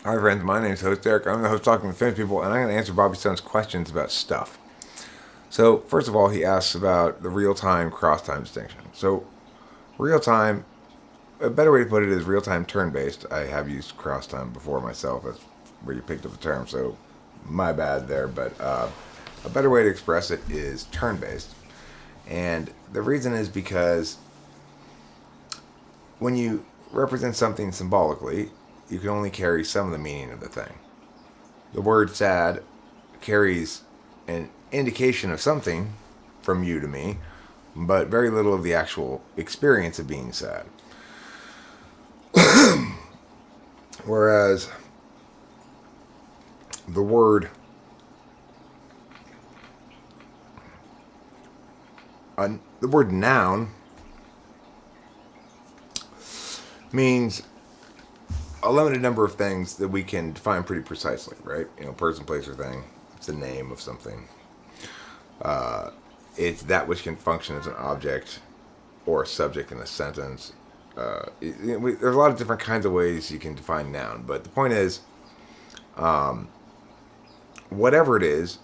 Hi friends, my name is host Derek. I'm the host talking with famous people, and I'm going to answer Bobby Stone's questions about stuff. So first of all, he asks about the real-time cross-time distinction. So real-time, a better way to put it is real-time turn-based. I have used cross-time before myself. That's where you picked up the term, so my bad there. But a better way to express it is turn-based. And the reason is because when you represent something symbolically, you can only carry some of the meaning of the thing. The word sad carries an indication of something from you to me, but very little of the actual experience of being sad. Whereas the word the word noun means a limited number of things that we can define pretty precisely, right? Person, place, or thing. It's the name of something. It's that which can function as an object or a subject in a sentence. There's a lot of different kinds of ways you can define noun, but the point is, whatever it is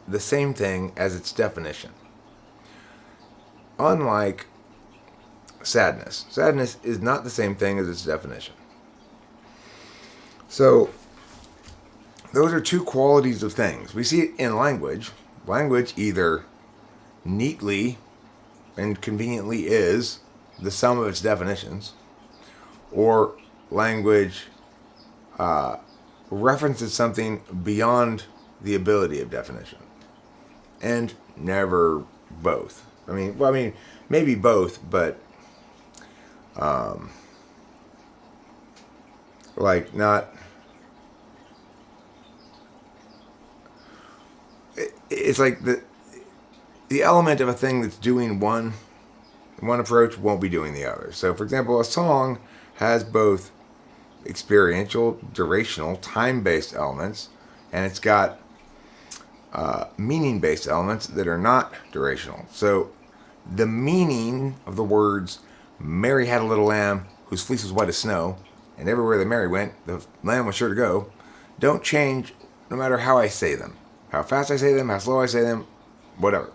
the same thing as its definition. Unlike sadness is not the same thing as its definition. So those are two qualities of things. We see it in language. Language either neatly and conveniently is the sum of its definitions, or language references something beyond the ability of definition, and never both. Maybe both, but like not. It's like the element of a thing that's doing one approach won't be doing the other. So, for example, a song has both experiential, durational, time-based elements, and it's got meaning-based elements that are not durational. So, the meaning of the words "Mary had a little lamb whose fleece was white as snow," and everywhere that Mary went, the lamb was sure to go, don't change no matter how I say them. How fast I say them, how slow I say them, whatever.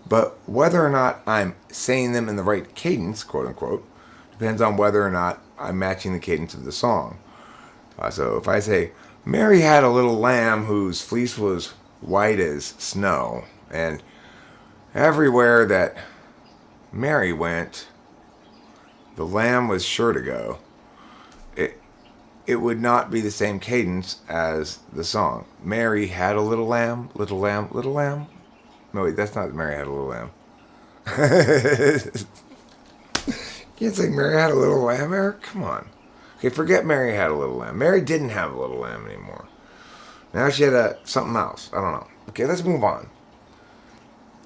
But whether or not I'm saying them in the right cadence, quote unquote, depends on whether or not I'm matching the cadence of the song. So if I say, Mary had a little lamb whose fleece was white as snow, and everywhere that Mary went, the lamb was sure to go, it would not be the same cadence as the song. Mary had a little lamb, little lamb, little lamb. No, wait, that's not Mary had a little lamb. You can't say Mary had a little lamb, Eric. Come on. Okay, forget Mary had a little lamb. Mary didn't have a little lamb anymore. Now she had something else. I don't know. Okay, let's move on.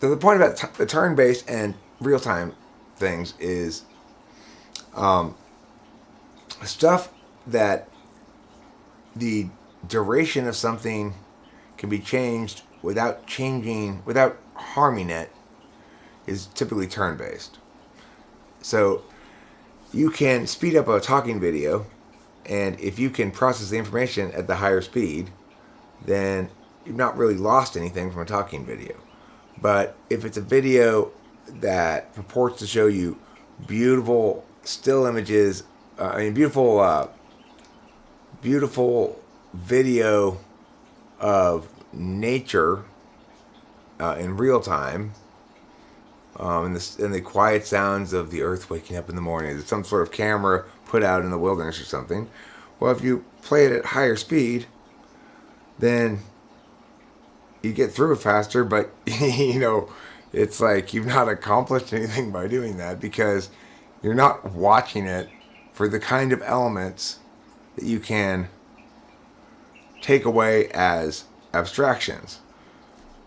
So the point about the turn-based and real-time things is stuff that the duration of something can be changed without harming it is typically turn-based. So you can speed up a talking video, and if you can process the information at the higher speed, then you've not really lost anything from a talking video. But if it's a video that purports to show you beautiful still images, beautiful video of nature in real time, and the quiet sounds of the earth waking up in the morning. It's some sort of camera put out in the wilderness or something. Well, if you play it at higher speed, then you get through it faster, but it's like you've not accomplished anything by doing that, because you're not watching it for the kind of elements that you can take away as abstractions.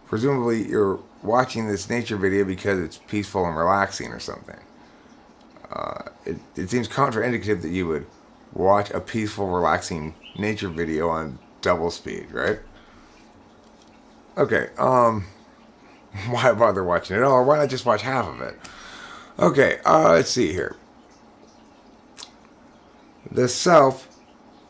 Presumably, you're watching this nature video because it's peaceful and relaxing or something. It seems contraindicative that you would watch a peaceful, relaxing nature video on double speed, right? Okay, why bother watching it all? Or why not just watch half of it? Okay, let's see here. The self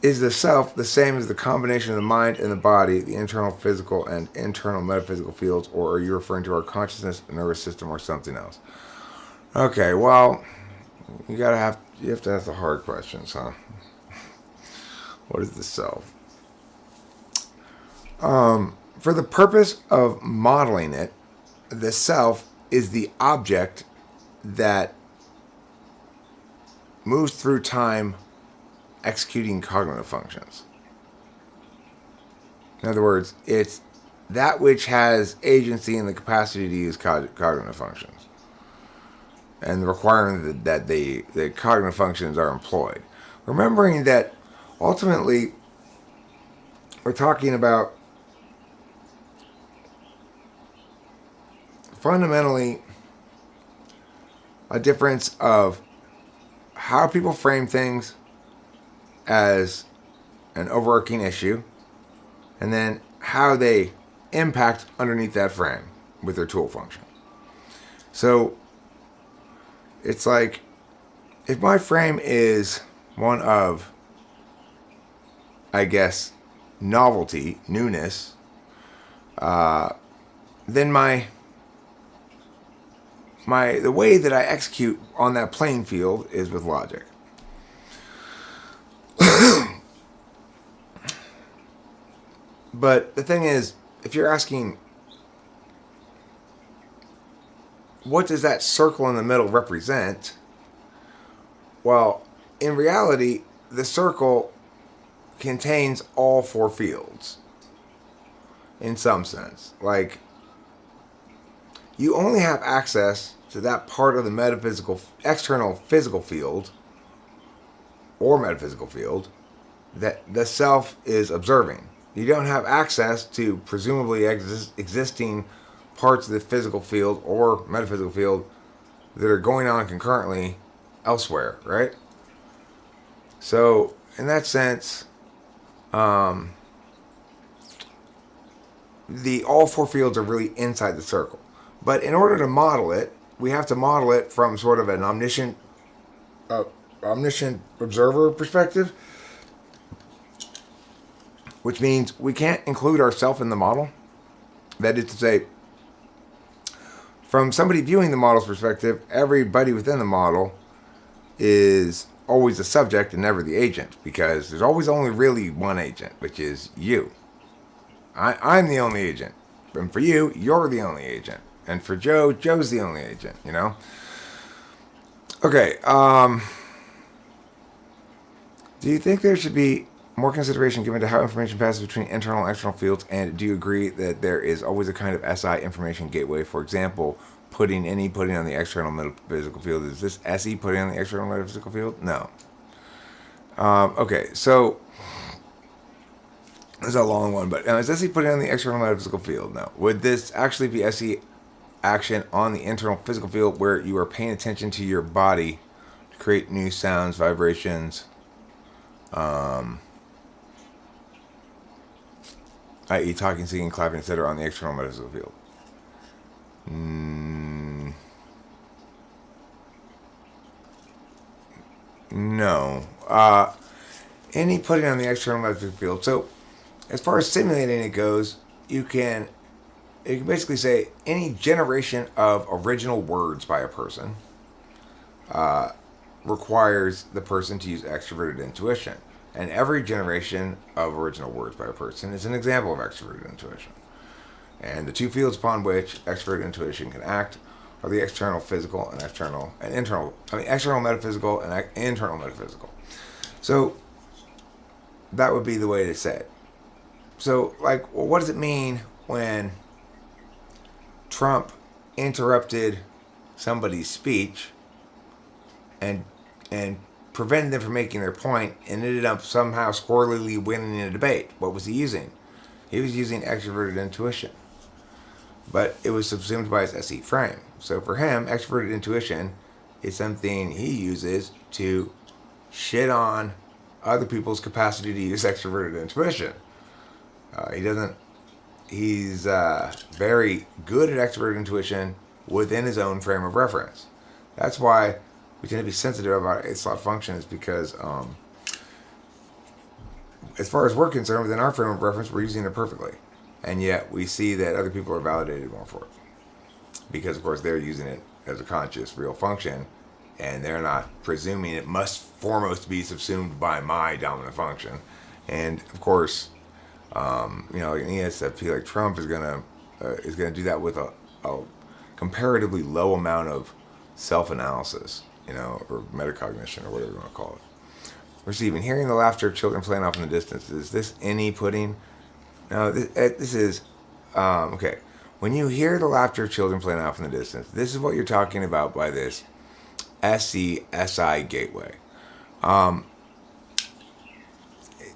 is the self the same as the combination of the mind and the body, the internal physical and internal metaphysical fields, or are you referring to our consciousness, nervous system, or something else? Okay, well, you have to ask the hard questions, huh? What is the self? For the purpose of modeling it, the self is the object that moves through time executing cognitive functions. In other words, it's that which has agency and the capacity to use cognitive functions, and the requirement that the cognitive functions are employed. Remembering that ultimately we're talking about fundamentally a difference of how people frame things as an overarching issue, and then how they impact underneath that frame with their tool function. So it's like, if my frame is one of, I guess, novelty, newness, then the way that I execute on that playing field is with logic. But the thing is, if you're asking, what does that circle in the middle represent? Well, in reality, the circle contains all four fields in some sense. Like, you only have access to that part of the metaphysical, external physical field or metaphysical field that the self is observing. You don't have access to presumably existing parts of the physical field or metaphysical field that are going on concurrently elsewhere, right? So, in that sense, all four fields are really inside the circle. But in order to model it, we have to model it from sort of an omniscient observer perspective, which means we can't include ourselves in the model. That is to say, from somebody viewing the model's perspective, everybody within the model is always the subject and never the agent, because there's always only really one agent, which is you. I'm the only agent. And for you, you're the only agent. And for Joe, Joe's the only agent, you know? Okay, do you think there should be more consideration given to how information passes between internal and external fields, and do you agree that there is always a kind of SI information gateway? For example, putting on the external metaphysical field. Is this SE putting on the external metaphysical field? No. Okay, so this is a long one, but is SE putting on the external metaphysical field? No. Would this actually be SE action on the internal physical field where you are paying attention to your body to create new sounds, vibrations, i.e. talking, singing, clapping, etc. on the external metaphysical field? No. Any putting on the external metaphysical field. So, as far as simulating it goes, you can basically say any generation of original words by a person requires the person to use extroverted intuition. And every generation of original words by a person is an example of extroverted intuition. And the two fields upon which extroverted intuition can act are the external physical and external metaphysical and internal metaphysical. So that would be the way to say it. So, like, well, what does it mean when Trump interrupted somebody's speech and prevented them from making their point and ended up somehow squirrelily winning a debate? What was he using? He was using extroverted intuition. But it was subsumed by his SE frame. So for him, extroverted intuition is something he uses to shit on other people's capacity to use extroverted intuition. He's very good at extroverted intuition within his own frame of reference. That's why we tend to be sensitive about its thought function, is because as far as we're concerned, within our frame of reference, we're using it perfectly. And yet we see that other people are validated more for it. Because, of course, they're using it as a conscious, real function, and they're not presuming it must foremost be subsumed by my dominant function. And, of course, an ESFP like Trump is gonna do that with a comparatively low amount of self-analysis, or metacognition, or whatever you want to call it. Receiving, hearing the laughter of children playing off in the distance. Is this any pudding? No, this is okay. When you hear the laughter of children playing off in the distance, this is what you're talking about by this SI gateway.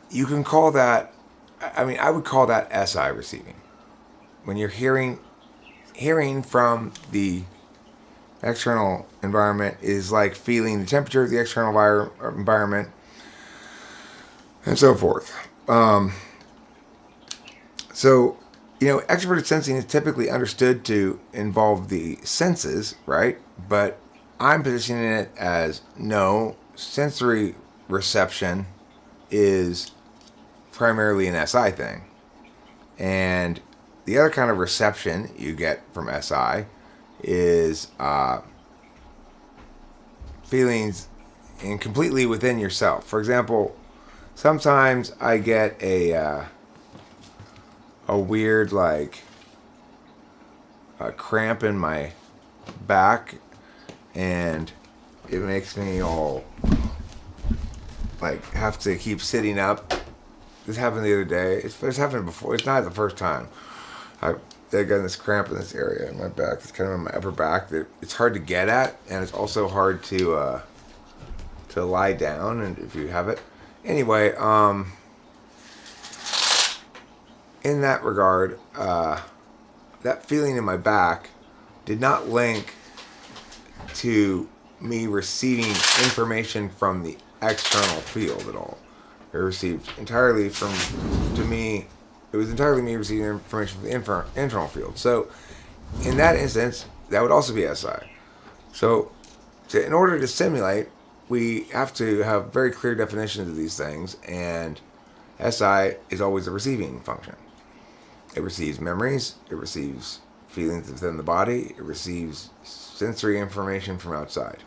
You can call that, I would call that SI receiving. When you're hearing from the external environment is like feeling the temperature of the external environment and so forth. So, extroverted sensing is typically understood to involve the senses, right? But I'm positioning it as no, sensory reception is primarily an SI thing. And the other kind of reception you get from SI is feelings completely within yourself. For example, sometimes I get a weird, like, a cramp in my back, and it makes me all, like, have to keep sitting up. This happened the other day. It's happened before. It's not the first time. I got this cramp in this area in my back. It's kind of in my upper back. That it's hard to get at, and it's also hard to lie down, and if you have it. Anyway, in that regard, that feeling in my back did not link to me receiving information from the external field at all. It received entirely it was entirely me receiving information from the internal field. So, in that instance, that would also be SI. So, in order to simulate, we have to have very clear definitions of these things, and SI is always a receiving function. It receives memories, it receives feelings within the body, it receives sensory information from outside.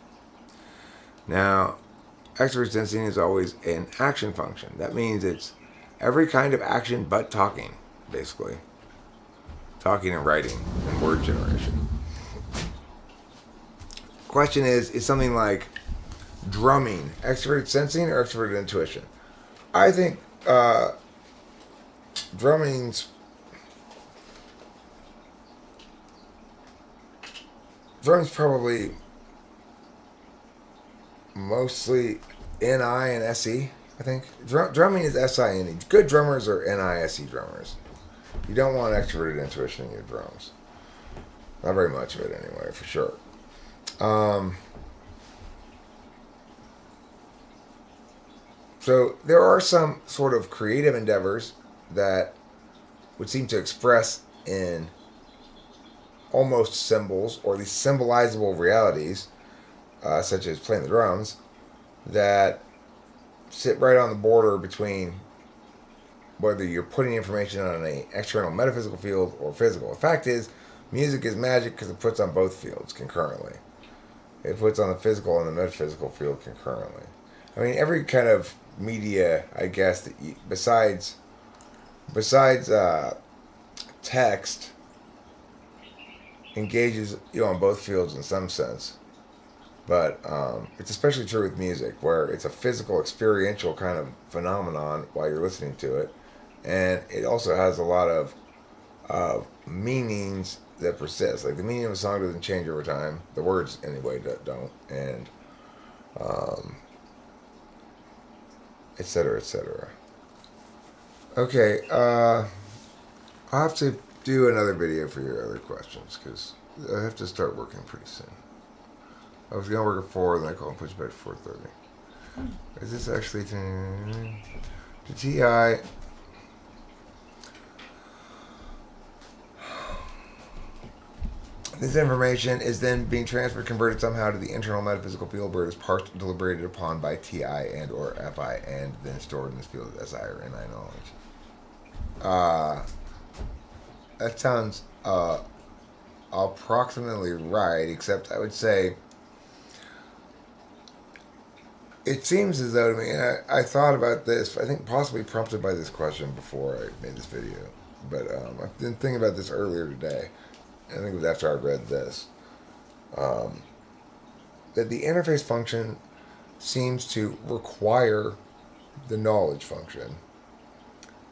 Now, extrovert sensing is always an action function. That means it's every kind of action but talking, basically. Talking and writing and word generation. Question is something like drumming extrovert sensing or extrovert intuition? I think drumming's probably mostly NI and SE, I think. Drumming is SI and E. Good drummers are NI, SE drummers. You don't want extroverted intuition in your drums. Not very much of it anyway, for sure. So there are some sort of creative endeavors that would seem to express in almost symbols, or these symbolizable realities, such as playing the drums, that sit right on the border between whether you're putting information on an external metaphysical field or physical. The fact is, music is magic because it puts on both fields concurrently. It puts on the physical and the metaphysical field concurrently. I mean, every kind of media, I guess, that besides text, engages you on both fields in some sense. But it's especially true with music, where it's a physical, experiential kind of phenomenon while you're listening to it. And it also has a lot of meanings that persist. Like, the meaning of a song doesn't change over time. The words, anyway, don't. And et cetera, et cetera. Okay, I'll have to do another video for your other questions, because I have to start working pretty soon. I was going to work at 4, then I called and push back to 4:30. Is this actually... The TI... This information is then being transferred, converted somehow to the internal metaphysical field where it is parsed and deliberated upon by TI and or FI and then stored in this field as SI or NI knowledge. That sounds approximately right, except I would say it seems as though to me, and I thought about this, I think possibly prompted by this question before I made this video, but I've been thinking about this earlier today. I think it was after I read this. That the interface function seems to require the knowledge function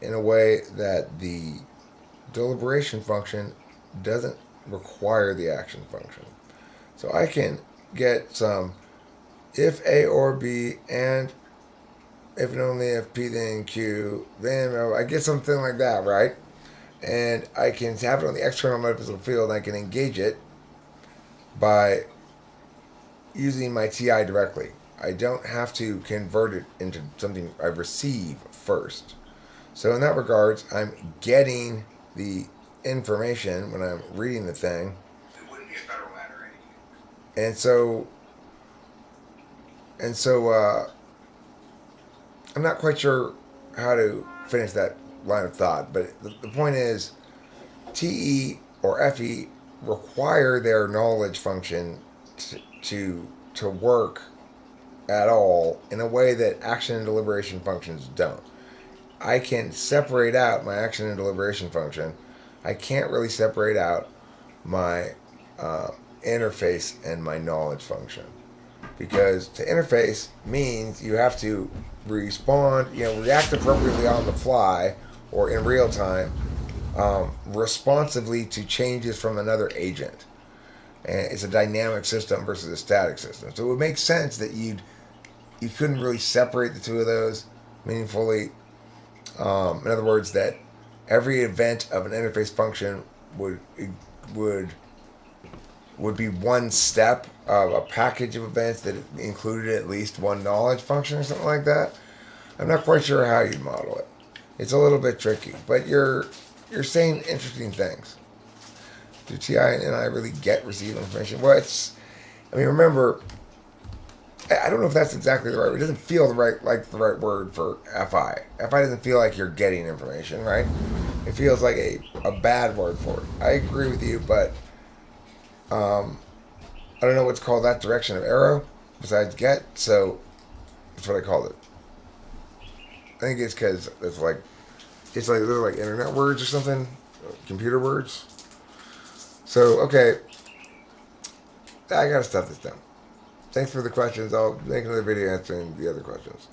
in a way that the deliberation function doesn't require the action function. So I can get some if A or B and if and only if P then Q, then I get something like that, right? And I can have it on the external metaphysical field and I can engage it by using my TI directly. I don't have to convert it into something I receive first. So in that regards, I'm getting the information when I'm reading the thing. It wouldn't be a federal matter anyway. And so I'm not quite sure how to finish that line of thought, but the point is TE or FE require their knowledge function to work at all in a way that action and deliberation functions don't. I can separate out my action and deliberation function. I can't really separate out my interface and my knowledge function, because to interface means you have to respond, react appropriately on the fly or in real time, responsively to changes from another agent. And it's a dynamic system versus a static system. So it would make sense that you couldn't really separate the two of those meaningfully. In other words, that every event of an interface function would be one step of a package of events that included at least one knowledge function or something like that. I'm not quite sure how you'd model it. It's a little bit tricky, but you're saying interesting things. Do TI and I really receive information? Well, remember, I don't know if that's exactly the right word. It doesn't feel the right word for FI. FI doesn't feel like you're getting information, right? It feels like a bad word for it. I agree with you, but I don't know what's called that direction of arrow besides get, so that's what I called it. I think it's because they're like internet words or something, computer words. So, okay, I gotta stuff this down. Thanks for the questions. I'll make another video answering the other questions.